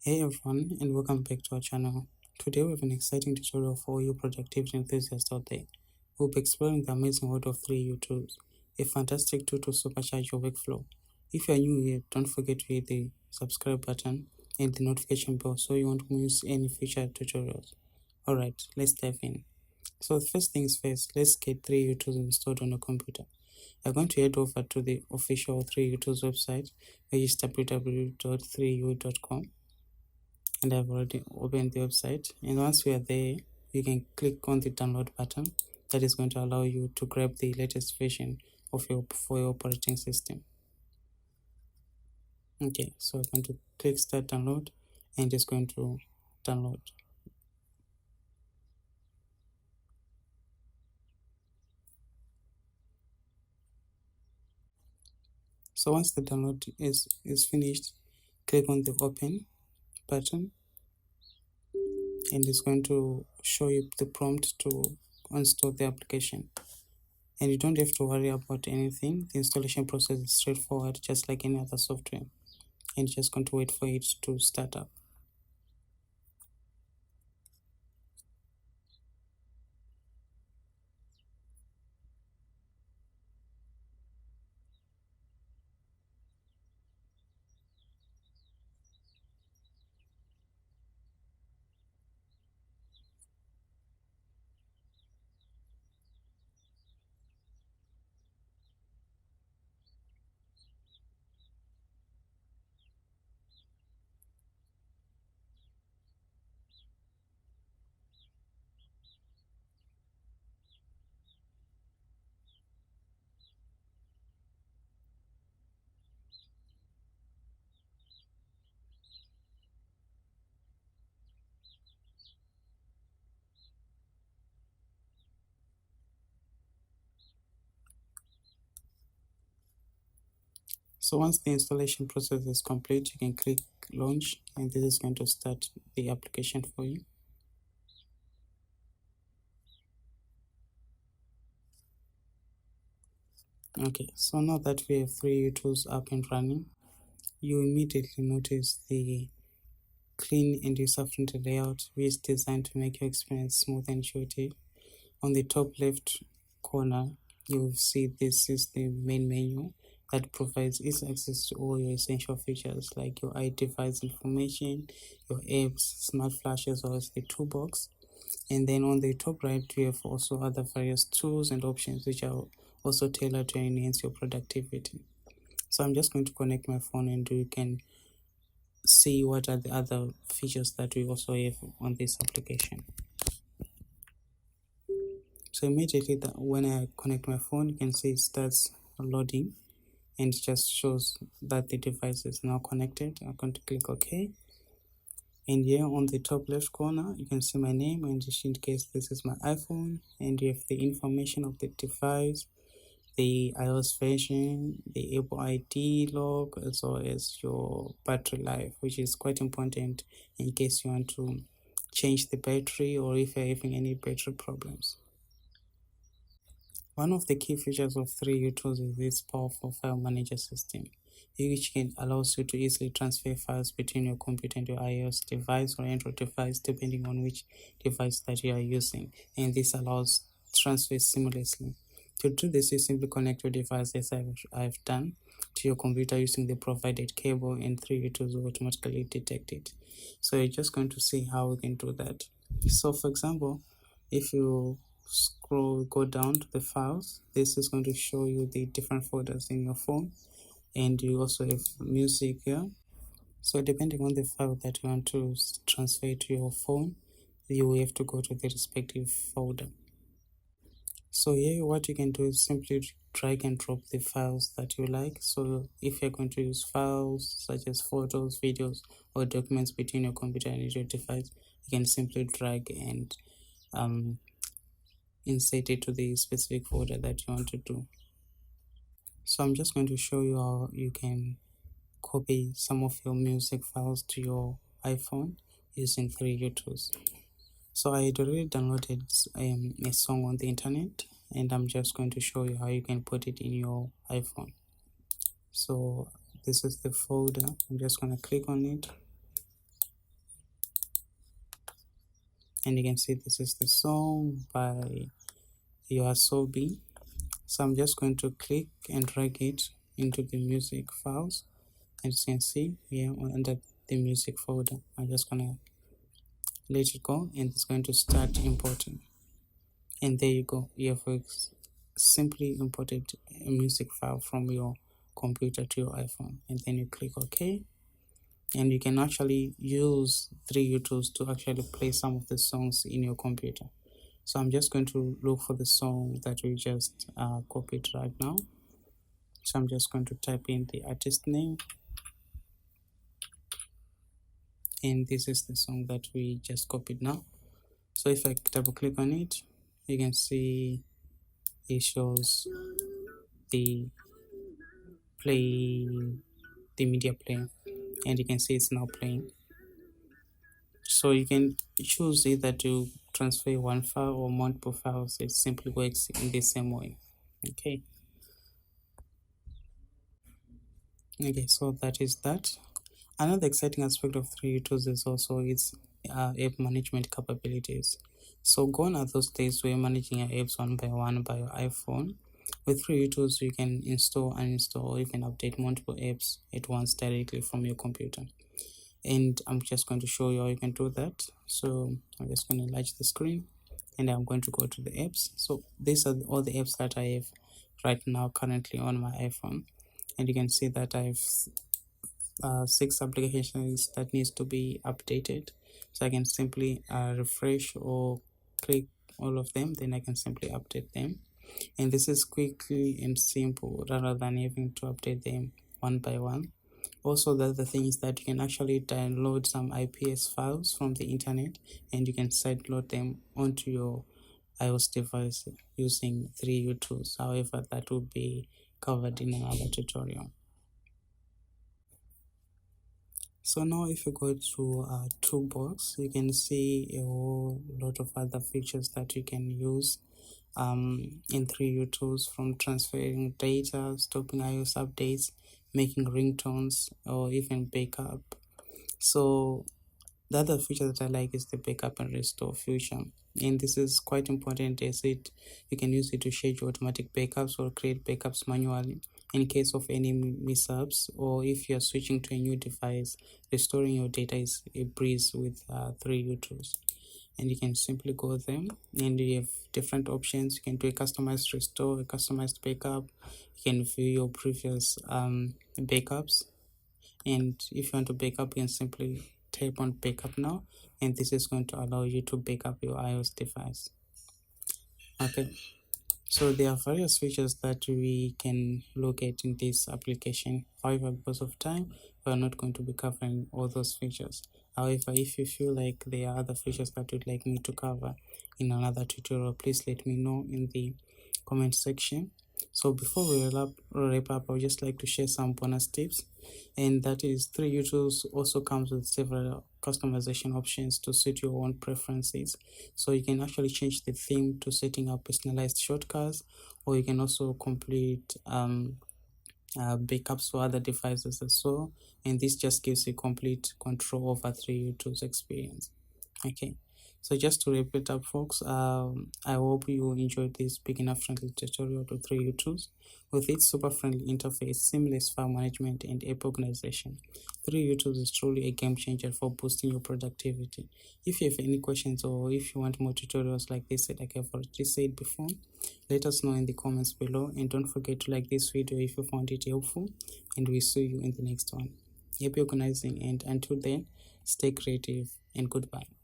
Hey everyone, and welcome back to our channel. Today we have an exciting tutorial for you productivity enthusiasts out there. We'll be exploring the amazing world of 3uTools, a fantastic tool to supercharge your workflow. If you are new here, don't forget to hit the subscribe button and the notification bell so you won't miss any future tutorials. Alright, let's dive in. So first things first, let's get 3uTools installed on your computer. You're going to head over to the official 3uTools website, which is www.3u.com. And I've already opened the website, and once we are there, you can click on the download button. That is going to allow you to grab the latest version of your operating system. Okay, so I'm going to click start download, and it's going to download. So once the download is finished, click on the open button, and it's going to show you the prompt to install the application. And you don't have to worry about anything. The installation process is straightforward, just like any other software. And just going to wait for it to start up. So once the installation process is complete, you can click launch, and this is going to start the application for you. Okay, so now that we have 3uTools up and running, you immediately notice the clean and user-friendly layout, which is designed to make your experience smooth and intuitive. On the top left corner, you'll see this is the main menu that provides easy access to all your essential features like your iDevice information, your apps, smart flash, as well as the toolbox. And then on the top right, you have also other various tools and options which are also tailored to enhance your productivity. So I'm just going to connect my phone, and you can see what are the other features that we also have on this application. So immediately when I connect my phone, you can see it starts loading, and it just shows that the device is now connected. I'm going to click OK. And here on the top left corner, you can see my name, and just in case this is my iPhone, and you have the information of the device, the iOS version, the Apple ID log, as well as your battery life, which is quite important in case you want to change the battery or if you're having any battery problems. One of the key features of 3uTools is this powerful file manager system, which allows you to easily transfer files between your computer and your iOS device or Android device, depending on which device that you are using. And this allows transfer seamlessly. To do this, you simply connect your device, as I've done, to your computer using the provided cable, and 3uTools will automatically detect it. So you're just going to see how we can do that. So for example, if you go down to the files, this is going to show you the different folders in your phone, and you also have music here. So depending on the file that you want to transfer to your phone, you will have to go to the respective folder. So here what you can do is simply drag and drop the files that you like. So if you're going to use files such as photos, videos, or documents between your computer and your device, you can simply drag and insert it to the specific folder that you want to do. So I'm just going to show you how you can copy some of your music files to your iPhone using 3uTools. So I had already downloaded a song on the internet, and I'm just going to show you how you can put it in your iPhone. So this is the folder. I'm just going to click on it, and you can see this is the song by Yoasobi. So I'm just going to click and drag it into the music files, and as you can see here under the music folder, I'm just gonna let it go, and it's going to start importing. And there you go, you have simply imported a music file from your computer to your iPhone, and then you click OK, and you can actually use 3uTools to actually play some of the songs in your computer. So I'm just going to look for the song that we just copied right now. So I'm just going to type in the artist name, and this is the song that we just copied now. So if I double click on it, you can see it shows the media player, and you can see it's now playing. So you can choose either to transfer one file or multiple files. It simply works in the same way. Okay, so that is that. Another exciting aspect of 3uTools is also its app management capabilities. So gone are those days where managing your apps one by one by your iPhone. With 3uTools, you can install, uninstall, or even update multiple apps at once directly from your computer. And I'm just going to show you how you can do that. So I'm just going to enlarge the screen, and I'm going to go to the apps. So these are all the apps that I have right now currently on my iPhone, and you can see that I've 6 applications that needs to be updated. So I can simply refresh or click all of them, then I can simply update them, and this is quickly and simple rather than having to update them one by one. Also, the other thing is that you can actually download some IPS files from the internet, and you can sideload them onto your iOS device using 3uTools. However, that will be covered in another tutorial. So now if you go to toolbox, you can see a whole lot of other features that you can use in 3uTools, from transferring data, stopping iOS updates, making ringtones, or even backup. So the other feature that I like is the backup and restore feature, and this is quite important as you can use it to schedule automatic backups or create backups manually in case of any mishaps, or if you're switching to a new device. Restoring your data is a breeze with 3uTools, and you can simply go them, and you have different options. You can do a customized restore, a customized backup. You can view your previous backups, and if you want to backup, you can simply tap on backup now, and this is going to allow you to backup your iOS device. Okay, so there are various features that we can look at in this application. However, because of time, we are not going to be covering all those features. However, if you feel like there are other features that you'd like me to cover in another tutorial, please let me know in the comment section. So before we wrap up, I would just like to share some bonus tips, and that is 3uTools also comes with several customization options to suit your own preferences. So you can actually change the theme to setting up personalized shortcuts, or you can also complete backups for other devices as well, and this just gives you complete control over 3uTools experience. Okay, so just to wrap it up, folks, I hope you enjoyed this beginner friendly tutorial to 3uTools. With its super friendly interface, seamless file management, and app organization, 3uTools is truly a game changer for boosting your productivity. If you have any questions, or if you want more tutorials like this, like I've already said before, let us know in the comments below, and don't forget to like this video if you found it helpful, and we'll see you in the next one. Happy organizing, and until then, stay creative and goodbye.